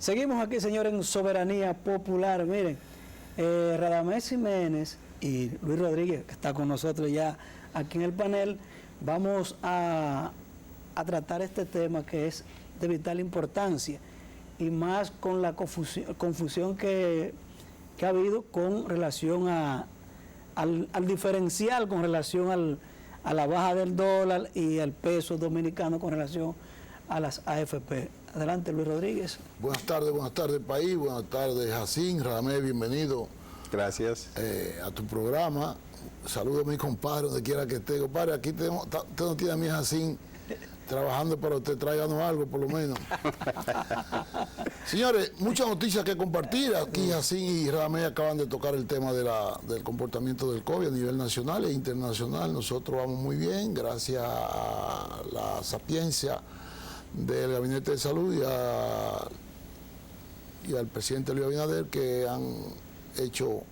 Seguimos aquí, señores, en Soberanía Popular. Miren, Radamés Jiménez y Luis Rodríguez, que está con nosotros ya aquí en el panel, vamos a tratar este tema que es de vital importancia y más con la confusión que ha habido con relación al diferencial con relación a la baja del dólar y al peso dominicano con relación a las AFP. Adelante, Luis Rodríguez. Buenas tardes, país. Buenas tardes, Jacín, Radamés, bienvenido. Gracias. A tu programa. Saludo a mi compadre, donde quiera que esté. Compadre, aquí usted no tiene a mi Jacín trabajando para usted, tráiganos algo por lo menos. Señores, muchas noticias que compartir. Aquí Jacín y Radamés acaban de tocar el tema del comportamiento del COVID a nivel nacional e internacional. Nosotros vamos muy bien, gracias a la sapiencia del Gabinete de Salud y al presidente Luis Abinader, que han hecho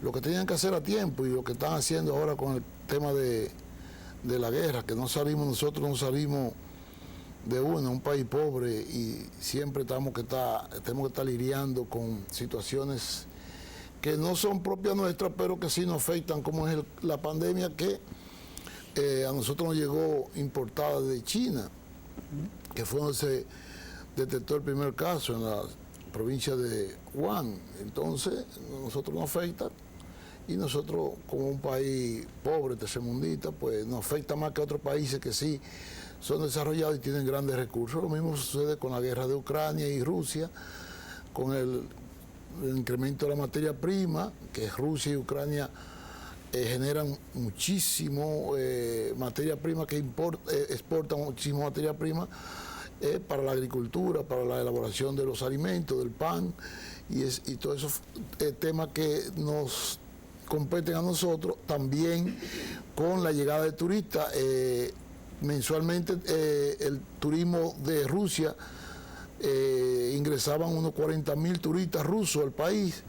lo que tenían que hacer a tiempo y lo que están haciendo ahora con el tema de la guerra, que nosotros no salimos de un país pobre y siempre tenemos que estar lidiando con situaciones que no son propias nuestras, pero que sí nos afectan, como es la pandemia que a nosotros nos llegó importada de China, que fue donde se detectó el primer caso en la provincia de Wuhan. Entonces, nosotros nos afecta, y nosotros como un país pobre, tercermundista, pues nos afecta más que otros países que sí son desarrollados y tienen grandes recursos. Lo mismo sucede con la guerra de Ucrania y Rusia, con el incremento de la materia prima, que Rusia y Ucrania generan muchísimo materia prima, que exportan muchísimo materia prima para la agricultura, para la elaboración de los alimentos, del pan, y todos esos temas que nos competen a nosotros. También con la llegada de turistas, mensualmente el turismo de Rusia ingresaban unos 40.000 turistas rusos al país,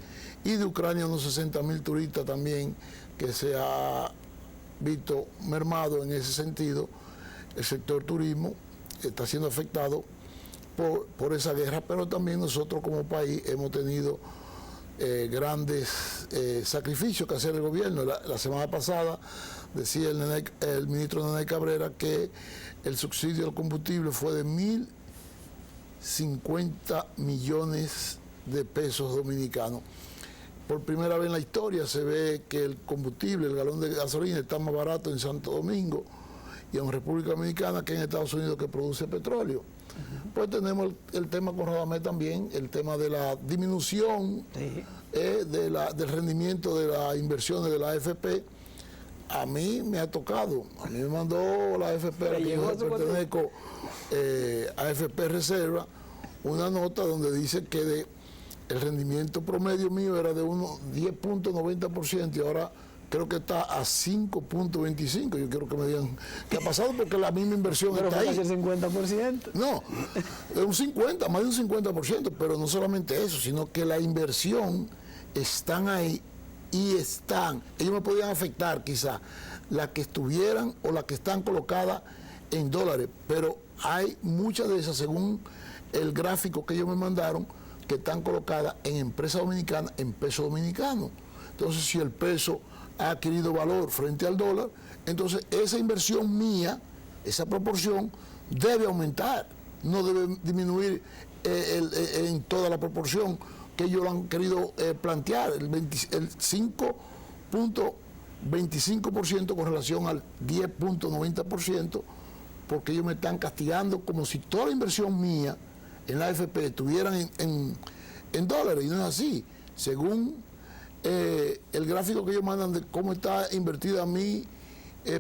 y de Ucrania unos 60.000 turistas también, que se ha visto mermado en ese sentido. El sector turismo está siendo afectado por esa guerra, pero también nosotros como país hemos tenido grandes sacrificios que hacer el gobierno. La semana pasada decía el ministro Neney Cabrera que el subsidio al combustible fue de 1.050 millones de pesos dominicanos. Por primera vez en la historia se ve que el combustible, el galón de gasolina, está más barato en Santo Domingo y en República Dominicana que en Estados Unidos, que produce petróleo. Pues tenemos el tema con Radamés también, el tema de la disminución del rendimiento de las inversiones de la AFP. A mí me ha tocado, a mí me mandó la AFP, a la que yo pertenezco, AFP Reserva, una nota donde dice que el rendimiento promedio mío era de unos 10.90% y ahora creo que está a 5.25. Yo quiero que me digan qué ha pasado, porque la misma inversión está ahí. Pero el 50%. No, es un 50, más de un 50%, pero no solamente eso, sino que la inversión están ahí y están. Ellos me podían afectar quizá las que estuvieran o las que están colocadas en dólares, pero hay muchas de esas, según el gráfico que ellos me mandaron, que están colocadas en empresas dominicanas, en peso dominicano. Entonces, si el peso ha adquirido valor frente al dólar, entonces esa inversión mía, esa proporción, debe aumentar, no debe disminuir en toda la proporción que ellos lo han querido plantear, el 5.25% con relación al 10.90%, porque ellos me están castigando como si toda la inversión mía en la AFP estuvieran en dólares, y no es así. Según el gráfico que ellos mandan de cómo está invertida mi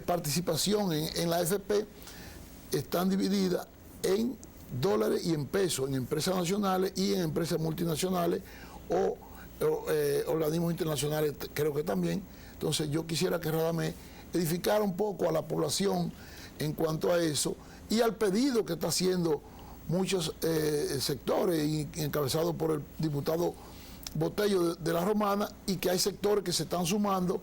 participación en la AFP, están divididas en dólares y en pesos, en empresas nacionales y en empresas multinacionales o organismos internacionales, creo que también. Entonces yo quisiera que Radamés edificara un poco a la población en cuanto a eso y al pedido que está haciendo muchos sectores, encabezados por el diputado Botello de la Romana, y que hay sectores que se están sumando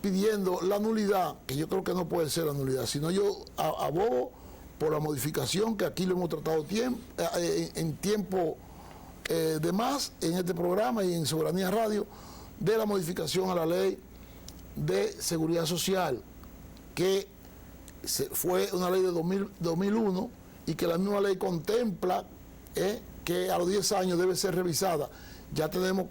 pidiendo la nulidad, que yo creo que no puede ser la nulidad, sino yo abogo por la modificación, que aquí lo hemos tratado en tiempo de más en este programa y en Soberanía Radio de la modificación a la ley de seguridad social, que fue una ley de 2001 y que la misma ley contempla que a los 10 años debe ser revisada. Ya tenemos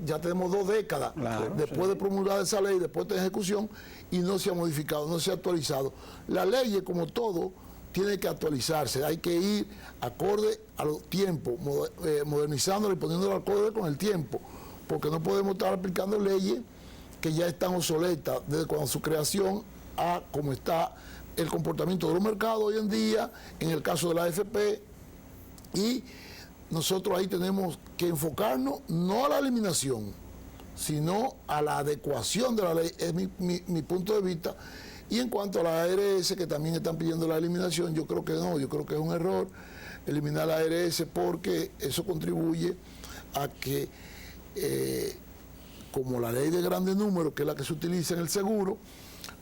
ya tenemos 2 décadas después de promulgar esa ley, después de ejecución, y no se ha modificado, no se ha actualizado. La ley, como todo, tiene que actualizarse, hay que ir acorde a los tiempos, modernizándola y poniéndola acorde con el tiempo, porque no podemos estar aplicando leyes que ya están obsoletas desde cuando su creación a cómo está el comportamiento de los mercados hoy en día, en el caso de la AFP, y nosotros ahí tenemos que enfocarnos no a la eliminación, sino a la adecuación de la ley, es mi punto de vista. Y en cuanto a la ARS, que también están pidiendo la eliminación, yo creo que no, yo creo que es un error eliminar la ARS, porque eso contribuye a que, como la ley de grandes números, que es la que se utiliza en el seguro,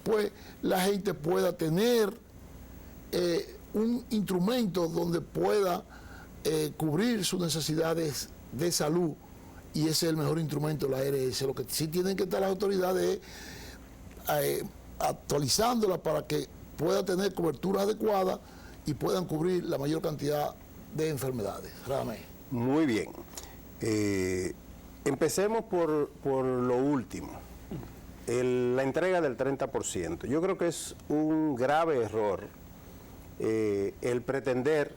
pues la gente pueda tener un instrumento donde pueda cubrir sus necesidades de salud, y ese es el mejor instrumento, la ARS. Lo que sí tienen que estar las autoridades es actualizándola para que pueda tener cobertura adecuada y puedan cubrir la mayor cantidad de enfermedades. Ramey. Muy bien. Empecemos por lo último. La entrega del 30%. Yo creo que es un grave error el pretender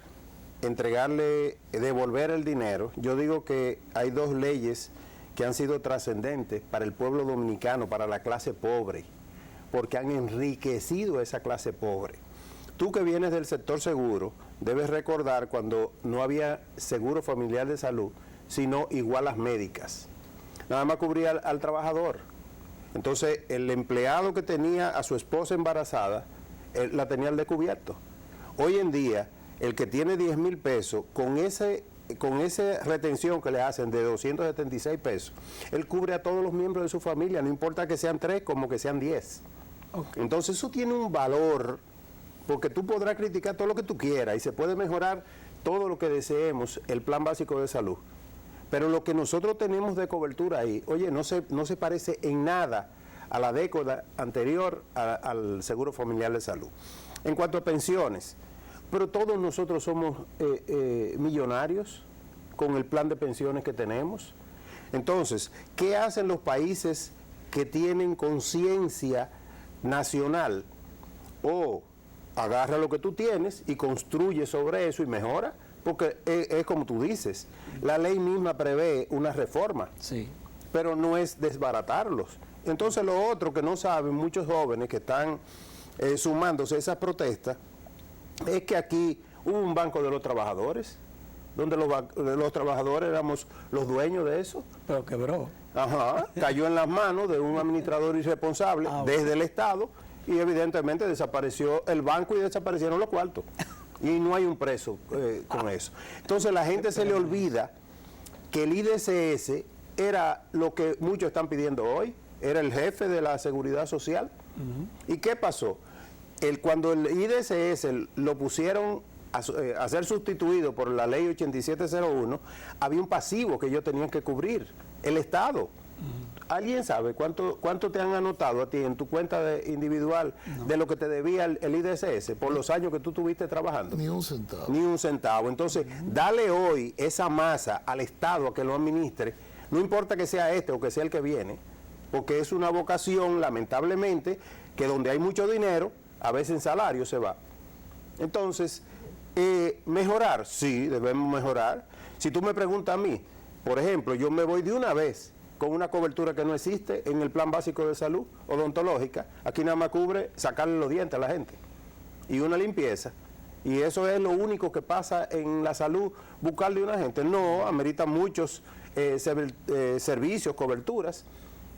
devolver el dinero. Yo digo que hay 2 leyes que han sido trascendentes para el pueblo dominicano, para la clase pobre, porque han enriquecido a esa clase pobre. Tú que vienes del sector seguro, debes recordar cuando no había seguro familiar de salud, sino igualas médicas. Nada más cubría al trabajador. Entonces, el empleado que tenía a su esposa embarazada, la tenía al descubierto. Hoy en día, el que tiene 10,000 pesos, con esa retención que le hacen de 276 pesos, él cubre a todos los miembros de su familia, no importa que sean 3 como que sean 10. Okay. Entonces eso tiene un valor, porque tú podrás criticar todo lo que tú quieras y se puede mejorar todo lo que deseemos, el plan básico de salud. Pero lo que nosotros tenemos de cobertura ahí, oye, no se parece en nada a la década anterior al Seguro Familiar de Salud. En cuanto a pensiones, pero todos nosotros somos millonarios con el plan de pensiones que tenemos. Entonces, ¿qué hacen los países que tienen conciencia nacional? O agarra lo que tú tienes y construye sobre eso y mejora, porque es como tú dices, la ley misma prevé una reforma, sí, pero no es desbaratarlos. Entonces lo otro que no saben muchos jóvenes que están sumándose a esas protestas, es que aquí hubo un banco de los trabajadores, donde los trabajadores éramos los dueños de eso. Pero quebró. Ajá, cayó en las manos de un administrador irresponsable desde el Estado, y evidentemente desapareció el banco y desaparecieron los cuartos. Y no hay un preso con eso. Entonces la gente se le olvida que el IDCS era lo que muchos están pidiendo hoy, era el jefe de la seguridad social. ¿Y qué pasó? Cuando el IDCS lo pusieron a ser sustituido por la ley 8701, había un pasivo que ellos tenían que cubrir, el Estado. ¿Alguien sabe cuánto te han anotado a ti en tu cuenta individual de lo que te debía el IDCS por los años que tú estuviste trabajando? Ni un centavo. Ni un centavo. Entonces, dale hoy esa masa al Estado a que lo administre, no importa que sea este o que sea el que viene, porque es una vocación, lamentablemente, que donde hay mucho dinero, a veces en salario se va. Entonces, mejorar, sí, debemos mejorar. Si tú me preguntas a mí, por ejemplo, yo me voy de una vez con una cobertura que no existe en el plan básico de salud odontológica. Aquí nada más cubre sacarle los dientes a la gente y una limpieza, y eso es lo único que pasa en la salud bucal de una gente. No, amerita muchos servicios, coberturas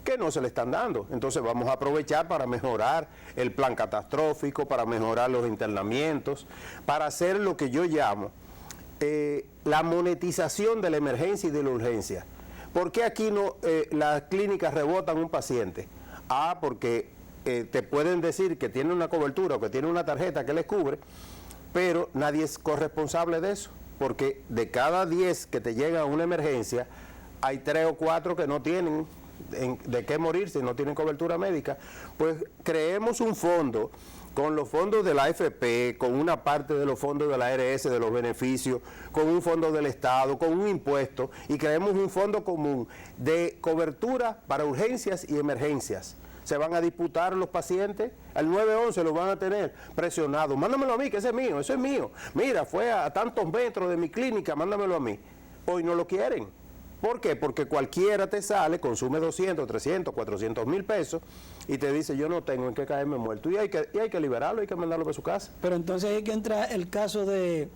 que no se le están dando. Entonces vamos a aprovechar para mejorar el plan catastrófico, para mejorar los internamientos, para hacer lo que yo llamo la monetización de la emergencia y de la urgencia. ¿Por qué aquí no las clínicas rebotan un paciente? Porque te pueden decir que tiene una cobertura o que tiene una tarjeta que les cubre, pero nadie es corresponsable de eso. porque de cada 10 que te llega a una emergencia, hay 3 o 4 que no tienen de qué morirse, no tienen cobertura médica. Pues creemos un fondo con los fondos de la AFP, con una parte de los fondos de la ARS, de los beneficios, con un fondo del Estado, con un impuesto, y creemos un fondo común de cobertura para urgencias y emergencias. Se van a disputar los pacientes, al 911 los van a tener presionados. Mándamelo a mí, que ese es mío, eso es mío. Mira, fue a tantos metros de mi clínica, mándamelo a mí. Hoy no lo quieren. ¿Por qué? Porque cualquiera te sale, consume 200, 300, 400 mil pesos y te dice, yo no tengo en qué caerme muerto. Y hay que liberarlo, hay que mandarlo para su casa. Pero entonces hay que entrar el caso de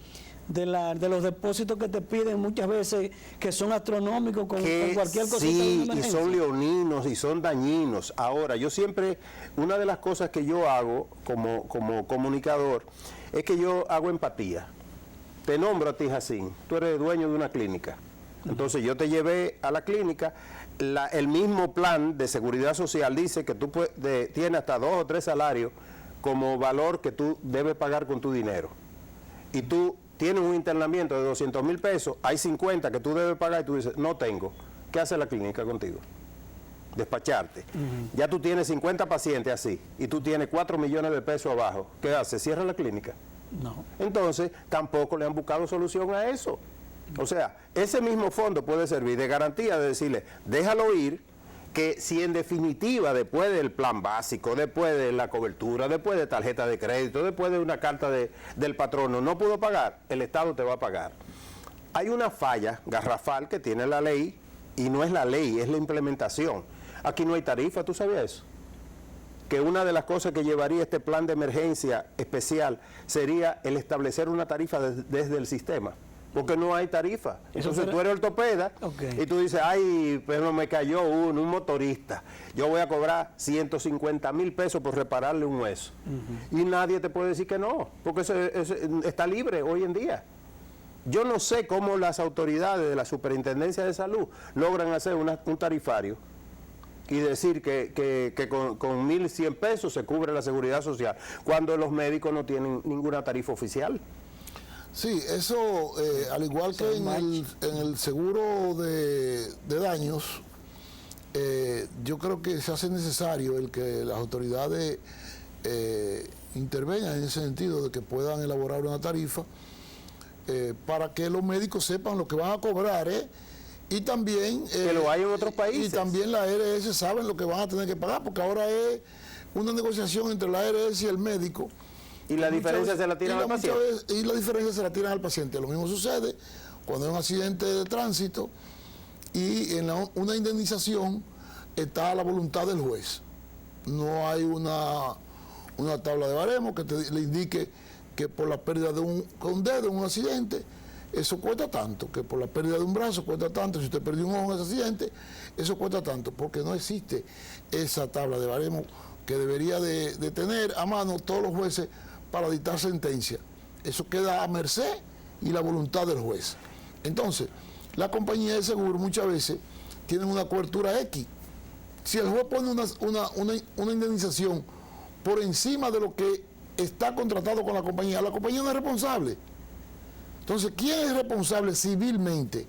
los depósitos que te piden muchas veces, que son astronómicos con cualquier cosita. Sí, y son leoninos y son dañinos. Ahora, yo siempre, una de las cosas que yo hago como comunicador, es que yo hago empatía. Te nombro a ti, Jacín, tú eres dueño de una clínica. Entonces yo te llevé a la clínica, el mismo plan de seguridad social dice que tú tienes hasta 2 o 3 salarios como valor que tú debes pagar con tu dinero. Y tú tienes un internamiento de 200 mil pesos, hay 50 que tú debes pagar y tú dices, no tengo. ¿Qué hace la clínica contigo? Despacharte. Ya tú tienes 50 pacientes así y tú tienes 4 millones de pesos abajo. ¿Qué hace? ¿Cierra la clínica? No. Entonces, tampoco le han buscado solución a eso. O sea, ese mismo fondo puede servir de garantía de decirle, déjalo ir, que si en definitiva, después del plan básico, después de la cobertura, después de tarjeta de crédito, después de una carta del patrono, no pudo pagar, el Estado te va a pagar. Hay una falla garrafal que tiene la ley, y no es la ley, es la implementación. Aquí no hay tarifa, ¿tú sabías eso? Que una de las cosas que llevaría este plan de emergencia especial sería el establecer una tarifa desde el sistema. Porque no hay tarifa. Entonces tú eres ortopeda y tú dices, ay, pero me cayó un motorista. Yo voy a cobrar 150 mil pesos por repararle un hueso. Y nadie te puede decir que no, porque eso está libre hoy en día. Yo no sé cómo las autoridades de la Superintendencia de Salud logran hacer un tarifario y decir que con 1.100 pesos se cubre la seguridad social, cuando los médicos no tienen ninguna tarifa oficial. Sí, eso, al igual que en el seguro de daños, yo creo que se hace necesario el que las autoridades intervengan en ese sentido de que puedan elaborar una tarifa para que los médicos sepan lo que van a cobrar, y también... que lo hay en otros países. Y también la ARS saben lo que van a tener que pagar, porque ahora es una negociación entre la ARS y el médico. Y la diferencia se la tiran al paciente. Y la diferencia se la tiran al paciente. Lo mismo sucede cuando hay un accidente de tránsito y en una indemnización está a la voluntad del juez. No hay una tabla de baremo que le indique que por la pérdida de un dedo en un accidente, eso cuesta tanto, que por la pérdida de un brazo cuesta tanto, si usted perdió un ojo en ese accidente, eso cuesta tanto, porque no existe esa tabla de baremo que debería de tener a mano todos los jueces para dictar sentencia. Eso queda a merced y la voluntad del juez. Entonces, la compañía de seguro muchas veces tienen una cobertura X. Si el juez pone una indemnización por encima de lo que está contratado con la compañía no es responsable. Entonces, ¿quién es responsable civilmente?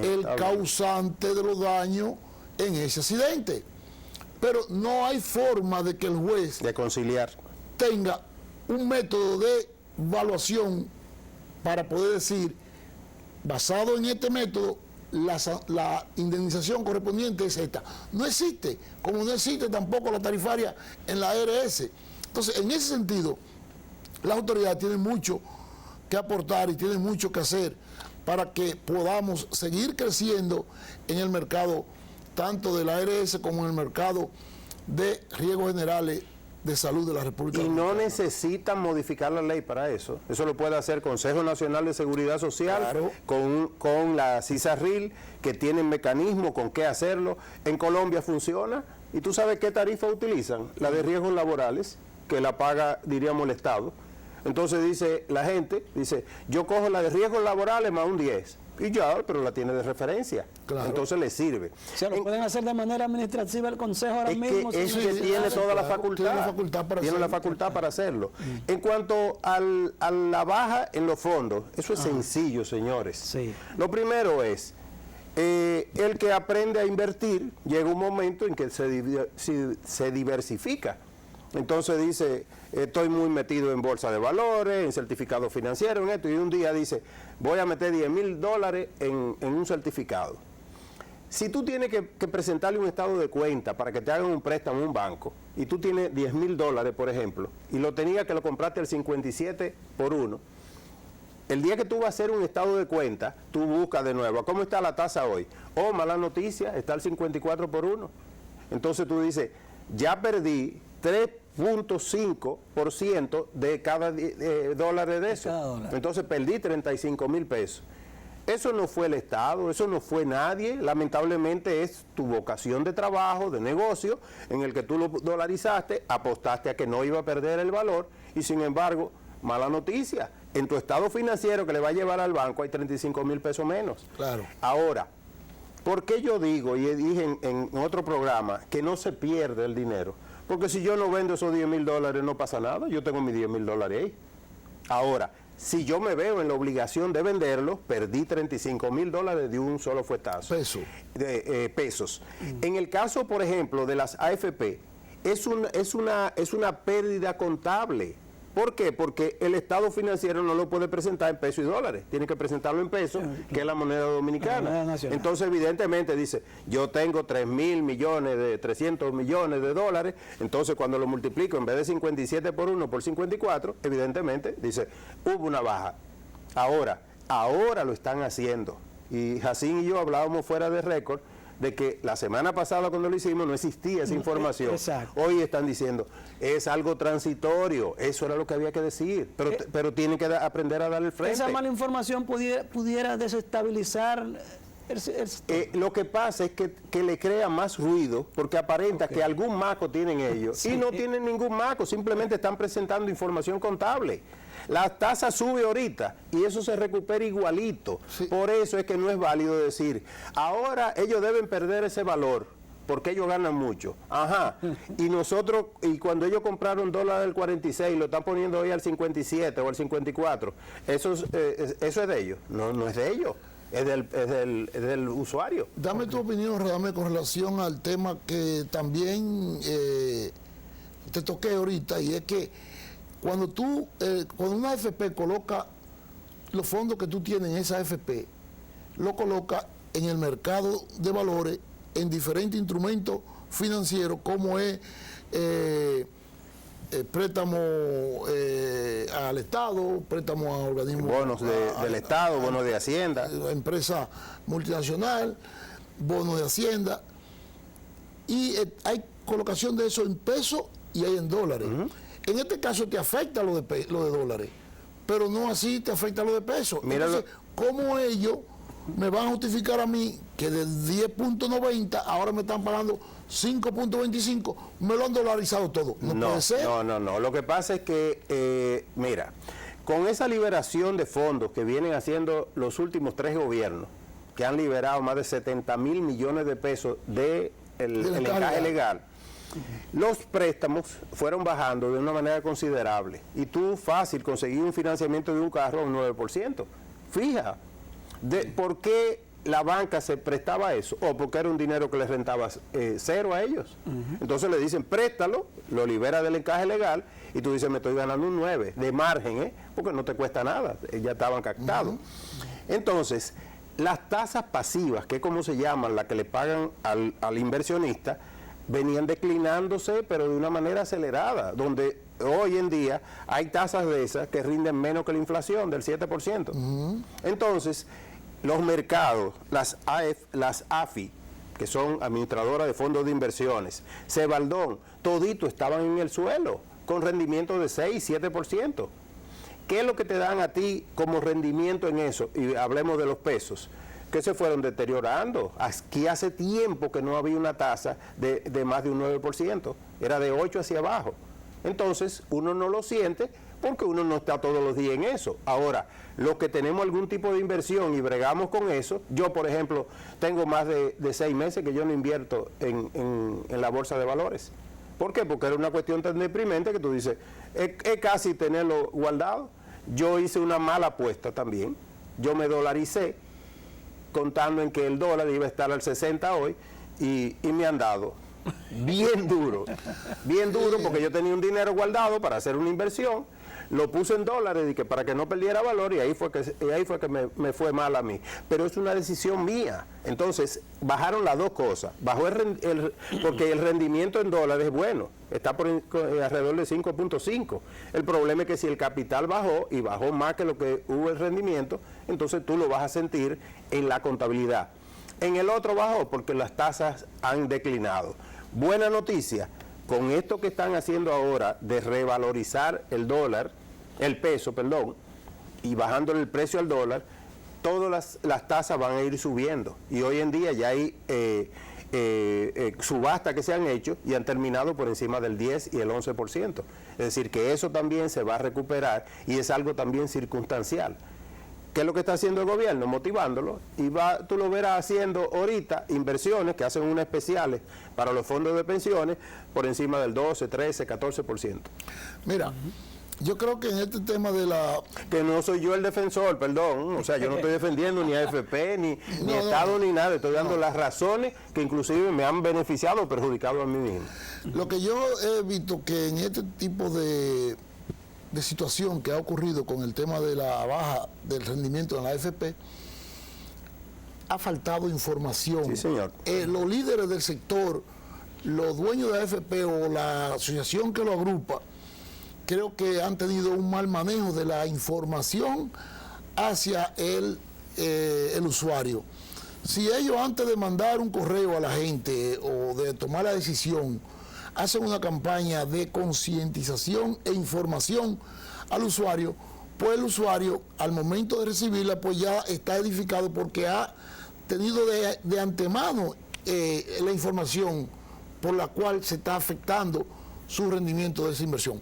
El causante de los daños en ese accidente. Pero no hay forma de que el juez de conciliar tenga un método de evaluación para poder decir, basado en este método, la indemnización correspondiente es esta. No existe, como no existe tampoco la tarifaria en la ARS. Entonces, en ese sentido, la autoridad tiene mucho que aportar y tiene mucho que hacer para que podamos seguir creciendo en el mercado, tanto de la ARS como en el mercado de riesgos generales de salud de la República Dominicana. Y no necesitan modificar la ley para eso. Eso lo puede hacer Consejo Nacional de Seguridad Social, claro, con la CISARRIL, que tienen mecanismos con qué hacerlo. En Colombia funciona. ¿Y tú sabes qué tarifa utilizan? La de riesgos laborales, que la paga, diríamos, el Estado. Entonces dice la gente, yo cojo la de riesgos laborales más un 10. y ya, pero la tiene de referencia. Claro. Entonces le sirve. O sea, lo pueden hacer de manera administrativa el Consejo ahora Es mismo. que, sin es que necesidad tiene de- toda la Claro, facultad. tiene la facultad para Tiene la hacerlo. facultad para hacerlo. En cuanto a la baja en los fondos, eso es sencillo, señores. Sí. Lo primero es, el que aprende a invertir, llega un momento en que se diversifica. Entonces dice, estoy muy metido en bolsa de valores, en certificados financieros, en esto, y un día dice, voy a meter $10,000 en un certificado. Si tú tienes que presentarle un estado de cuenta para que te hagan un préstamo a un banco, y tú tienes $10,000, por ejemplo, y lo tenías que lo compraste al 57 por 1, el día que tú vas a hacer un estado de cuenta, tú buscas de nuevo, ¿cómo está la tasa hoy? Oh, mala noticia, está al 54 por 1. Entonces tú dices, ya perdí 3.5% de cada dólar de eso. cada dólar. Entonces perdí 35,000 pesos. Eso no fue el Estado, eso no fue nadie, lamentablemente es tu vocación de trabajo, de negocio, en el que tú lo dolarizaste, apostaste a que no iba a perder el valor y sin embargo, mala noticia, en tu estado financiero que le va a llevar al banco hay 35,000 pesos menos. Claro. Ahora, ¿por qué yo digo, y dije en otro programa, que no se pierde el dinero? Porque si yo no vendo esos $10,000 no pasa nada, yo tengo mis $10,000 ahí. Ahora, si yo me veo en la obligación de venderlos, perdí $35,000 de un solo fuetazo. Pesos. En el caso, por ejemplo, de las AFP, es una pérdida contable. ¿Por qué? Porque el estado financiero no lo puede presentar en pesos y dólares, tiene que presentarlo en pesos, que es la moneda dominicana. La moneda nacional. Entonces, evidentemente, dice, yo tengo 300 millones de dólares, entonces cuando lo multiplico, en vez de 57 por 1 por 54, evidentemente, dice, hubo una baja. Ahora lo están haciendo. Y Jacín y yo hablábamos fuera de récord, de que la semana pasada cuando lo hicimos no existía esa información. Exacto. Hoy están diciendo, es algo transitorio, eso era lo que había que decir, pero tienen que aprender a darle el frente. Esa mala información pudiera desestabilizar el sistema. Lo que pasa es que le crea más ruido porque aparenta que algún maco tienen ellos Sí. y no tienen ningún maco, simplemente están presentando información contable. La tasa sube ahorita y eso se recupera igualito. Sí. Por eso es que no es válido decir, ahora ellos deben perder ese valor porque ellos ganan mucho. Ajá. Y nosotros, y cuando ellos compraron dólar del 46, lo están poniendo hoy al 57 o al 54, eso es de ellos. No es de ellos. Es del usuario. Dame tu opinión, Radamés, con relación al tema que también te toqué ahorita, y es que cuando una AFP coloca los fondos que tú tienes en esa AFP, lo coloca en el mercado de valores, en diferentes instrumentos financieros, como es préstamo al Estado, préstamo a organismos... Bonos del Estado, bonos de Hacienda. Empresa multinacional, bonos de Hacienda, y hay colocación de eso en pesos y hay en dólares. En este caso te afecta lo de dólares, pero no así te afecta lo de pesos. Entonces, ¿cómo ellos me van a justificar a mí que de 10.90 ahora me están pagando 5.25? Me lo han dolarizado todo. No puede ser. No. Lo que pasa es que, mira, con esa liberación de fondos que vienen haciendo los últimos 3 gobiernos, que han liberado más de 70,000 millones de pesos del encaje legal, los préstamos fueron bajando de una manera considerable y tú fácil conseguí un financiamiento de un carro a un 9%. Fija, ¿por qué la banca se prestaba eso? O porque era un dinero que les rentaba cero a ellos. Entonces le dicen, préstalo, lo libera del encaje legal y tú dices, me estoy ganando un 9 de margen, porque no te cuesta nada, ya estaban captados. Entonces, las tasas pasivas, que es como se llaman, las que le pagan al inversionista, venían declinándose, pero de una manera acelerada, donde hoy en día hay tasas de esas que rinden menos que la inflación, del 7%. Entonces, los mercados, las AFI, que son administradoras de fondos de inversiones, Cebaldón, todito estaban en el suelo, con rendimiento de 6, 7%. ¿Qué es lo que te dan a ti como rendimiento en eso? Y hablemos de los pesos, que se fueron deteriorando. Aquí hace tiempo que no había una tasa de más de un 9%, era de 8 hacia abajo. Entonces, uno no lo siente porque uno no está todos los días en eso. Ahora, los que tenemos algún tipo de inversión y bregamos con eso, yo, por ejemplo, tengo más de 6 meses que yo no invierto en la bolsa de valores. ¿Por qué? Porque era una cuestión tan deprimente que tú dices, es casi tenerlo guardado. Yo hice una mala apuesta también. Yo me dolaricé contando en que el dólar iba a estar al 60 hoy y me han dado bien duro porque yo tenía un dinero guardado para hacer una inversión, lo puse en dólares y que para que no perdiera valor y ahí fue que me fue mal a mí. Pero es una decisión mía. Entonces, bajaron las dos cosas. Bajó porque el rendimiento en dólares es bueno, está alrededor de 5.5. El problema es que si el capital bajó y bajó más que lo que hubo el rendimiento, entonces tú lo vas a sentir en la contabilidad. En el otro bajó porque las tasas han declinado. Buena noticia, con esto que están haciendo ahora de revalorizar el peso, y bajándole el precio al dólar, todas las tasas van a ir subiendo. Y hoy en día ya hay subastas que se han hecho y han terminado por encima del 10 y el 11%. Es decir, que eso también se va a recuperar y es algo también circunstancial. ¿Qué es lo que está haciendo el gobierno? Motivándolo, y tú lo verás haciendo ahorita inversiones que hacen unas especiales para los fondos de pensiones por encima del 12, 13, 14%. Mira, yo creo que en este tema de la... Que no soy yo el defensor, perdón, o sea, yo no estoy defendiendo ni AFP, ni Estado, ni nada, estoy dando las razones que inclusive me han beneficiado o perjudicado a mí mismo. Lo que yo he visto que en este tipo de situación que ha ocurrido con el tema de la baja del rendimiento en la AFP, ha faltado información. Sí, señor. Los líderes del sector, los dueños de la AFP o la asociación que lo agrupa, creo que han tenido un mal manejo de la información hacia el usuario. Si ellos antes de mandar un correo a la gente o de tomar la decisión, hacen una campaña de concientización e información al usuario, pues el usuario al momento de recibirla pues ya está edificado porque ha tenido de antemano la información por la cual se está afectando su rendimiento de esa inversión.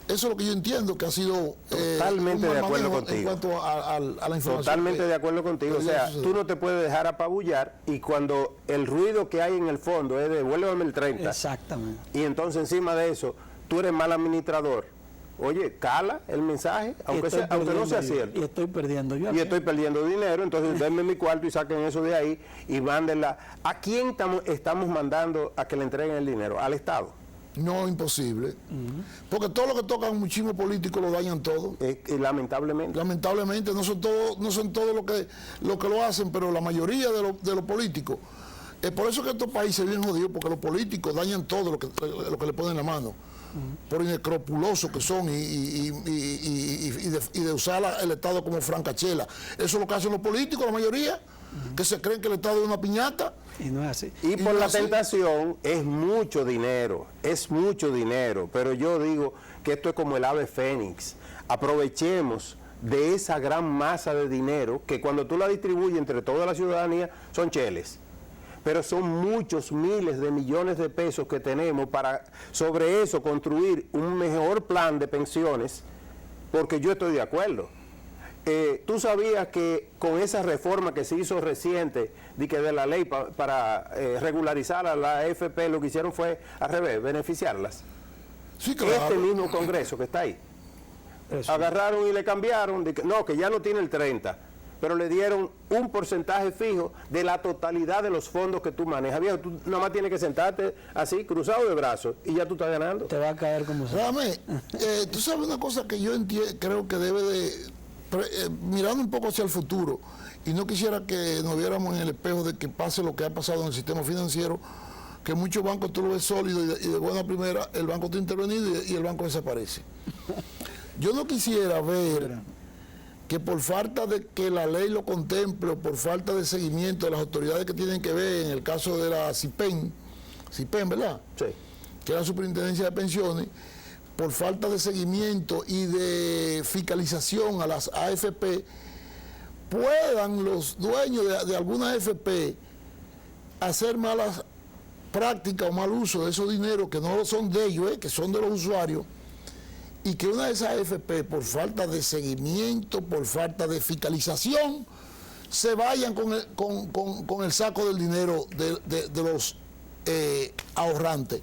Eso es lo que yo entiendo que ha sido totalmente de acuerdo contigo. En cuanto a la información. Totalmente de acuerdo contigo. O sea, tú no te puedes dejar apabullar y cuando el ruido que hay en el fondo es devuélveme el 30. Exactamente. Y entonces encima de eso, tú eres mal administrador. Oye, cala el mensaje, aunque no sea cierto. Y estoy perdiendo yo. Y estoy perdiendo dinero, entonces denme mi cuarto y saquen eso de ahí y mándenla. ¿A quién estamos mandando a que le entreguen el dinero? ¿Al Estado? No, imposible. Porque todo lo que tocan un muchísimo político lo dañan todo. Lamentablemente. Lamentablemente, no son todos lo que lo hacen, pero la mayoría de los políticos. Por eso que estos países bien jodidos, porque los políticos dañan todo lo que le ponen en la mano. Por inescrupulosos que son y de usar el Estado como francachela. Eso es lo que hacen los políticos, la mayoría, que se creen que el Estado es una piñata. Y no es así. Y por la tentación es mucho dinero, pero yo digo que esto es como el ave fénix. Aprovechemos de esa gran masa de dinero que cuando tú la distribuyes entre toda la ciudadanía son cheles. Pero son muchos miles de millones de pesos que tenemos para sobre eso construir un mejor plan de pensiones, porque yo estoy de acuerdo. Tú sabías que con esa reforma que se hizo reciente de la ley para regularizar a la AFP, lo que hicieron fue al revés, beneficiarlas. Sí, claro. Este mismo Congreso que está ahí. Eso. Agarraron y le cambiaron, que ya no tiene el 30%, pero le dieron un porcentaje fijo de la totalidad de los fondos que tú manejas. Viejo, tú nada más tienes que sentarte así, cruzado de brazos, y ya tú estás ganando. Te va a caer como sea. Tú sabes una cosa que yo creo que debe de... mirando un poco hacia el futuro, y no quisiera que nos viéramos en el espejo de que pase lo que ha pasado en el sistema financiero, que muchos bancos tú lo ves sólido y de buena primera el banco está intervenido y el banco desaparece. Yo no quisiera ver que por falta de que la ley lo contemple o por falta de seguimiento de las autoridades que tienen que ver, en el caso de la CIPEN, ¿verdad? Sí. Que es la Superintendencia de Pensiones, por falta de seguimiento y de fiscalización a las AFP, puedan los dueños de alguna AFP hacer malas prácticas o mal uso de esos dineros que no son de ellos, que son de los usuarios, y que una de esas AFP, por falta de seguimiento, por falta de fiscalización, se vayan con el saco del dinero de los ahorrantes.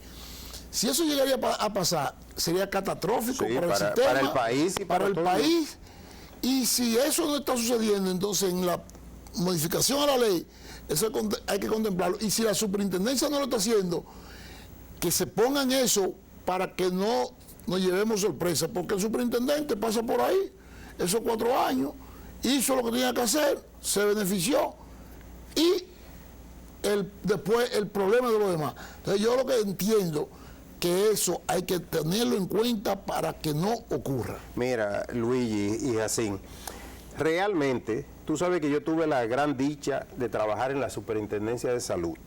Si eso llegaría a pasar, sería catastrófico para el sistema, para el país y para el país. Y si eso no está sucediendo, entonces en la modificación a la ley, eso hay que contemplarlo. Y si la superintendencia no lo está haciendo, que se pongan eso para que no nos llevemos sorpresa, porque el superintendente pasa por ahí, esos 4 años, hizo lo que tenía que hacer, se benefició, y después el problema de los demás. Entonces yo lo que entiendo que eso hay que tenerlo en cuenta para que no ocurra. Mira, Luigi y Jacín, realmente, tú sabes que yo tuve la gran dicha de trabajar en la Superintendencia de Salud.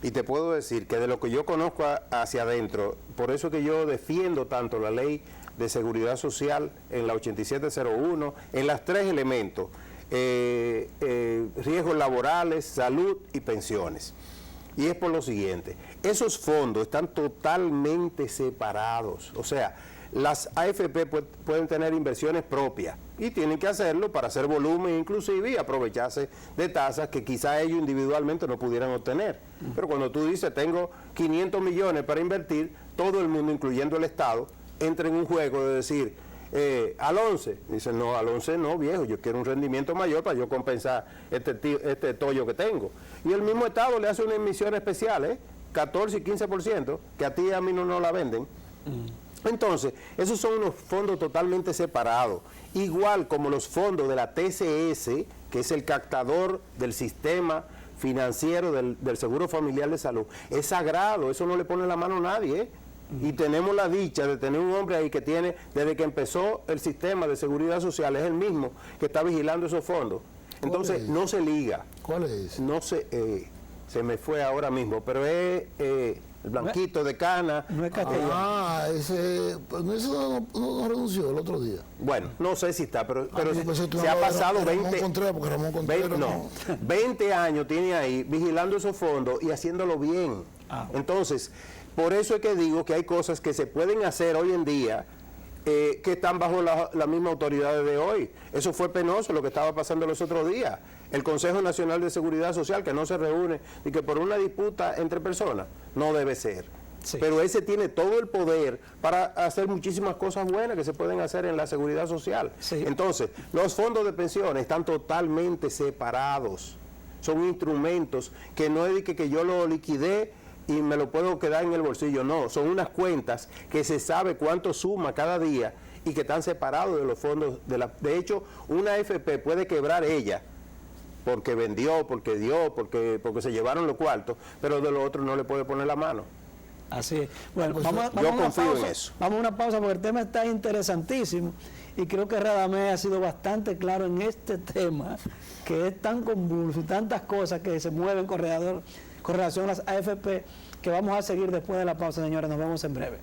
Y te puedo decir que de lo que yo conozco hacia adentro, por eso que yo defiendo tanto la ley de seguridad social en la 8701, en las 3 elementos, riesgos laborales, salud y pensiones. Y es por lo siguiente, esos fondos están totalmente separados, o sea, las AFP pueden tener inversiones propias y tienen que hacerlo para hacer volumen inclusive y aprovecharse de tasas que quizá ellos individualmente no pudieran obtener. Pero cuando tú dices, tengo 500 millones para invertir, todo el mundo, incluyendo el Estado, entra en un juego de decir, al 11, dicen, no, al 11 no, viejo, yo quiero un rendimiento mayor para yo compensar este tollo que tengo. Y el mismo Estado le hace una emisión especial, 14 y 15%, que a ti y a mí no nos la venden. Entonces, esos son unos fondos totalmente separados, igual como los fondos de la TCS, que es el captador del sistema financiero del Seguro Familiar de Salud. Es sagrado, eso no le pone la mano a nadie, Y tenemos la dicha de tener un hombre ahí que tiene, desde que empezó el sistema de seguridad social, es el mismo que está vigilando esos fondos. Entonces, no se liga. ¿Cuál es? No se... se me fue ahora mismo, pero es el blanquito de cana. No es Castellano. Ah, ese no renunció el otro día. Bueno, no sé si está, pero Se se ha pasado 20, porque Ramón Contreras no, 20 años tiene ahí vigilando esos fondos y haciéndolo bien. Entonces, por eso es que digo que hay cosas que se pueden hacer hoy en día que están bajo la misma autoridad de hoy. Eso fue penoso lo que estaba pasando los otros días. El Consejo Nacional de Seguridad Social, que no se reúne y que por una disputa entre personas, no debe ser. Sí. Pero ese tiene todo el poder para hacer muchísimas cosas buenas que se pueden hacer en la seguridad social. Sí. Entonces, los fondos de pensiones están totalmente separados. Son instrumentos que no es de que yo lo liquidé y me lo puedo quedar en el bolsillo, no, son unas cuentas que se sabe cuánto suma cada día y que están separados de los fondos de hecho, una AFP puede quebrar ella porque vendió, porque dio, porque se llevaron los cuartos, pero de lo otro no le puede poner la mano. Así es. Bueno, vamos yo confío en eso. Vamos a una pausa porque el tema está interesantísimo y creo que Radamés ha sido bastante claro en este tema, que es tan convulso y tantas cosas que se mueven con relación a las AFP, que vamos a seguir después de la pausa, señores. Nos vemos en breve.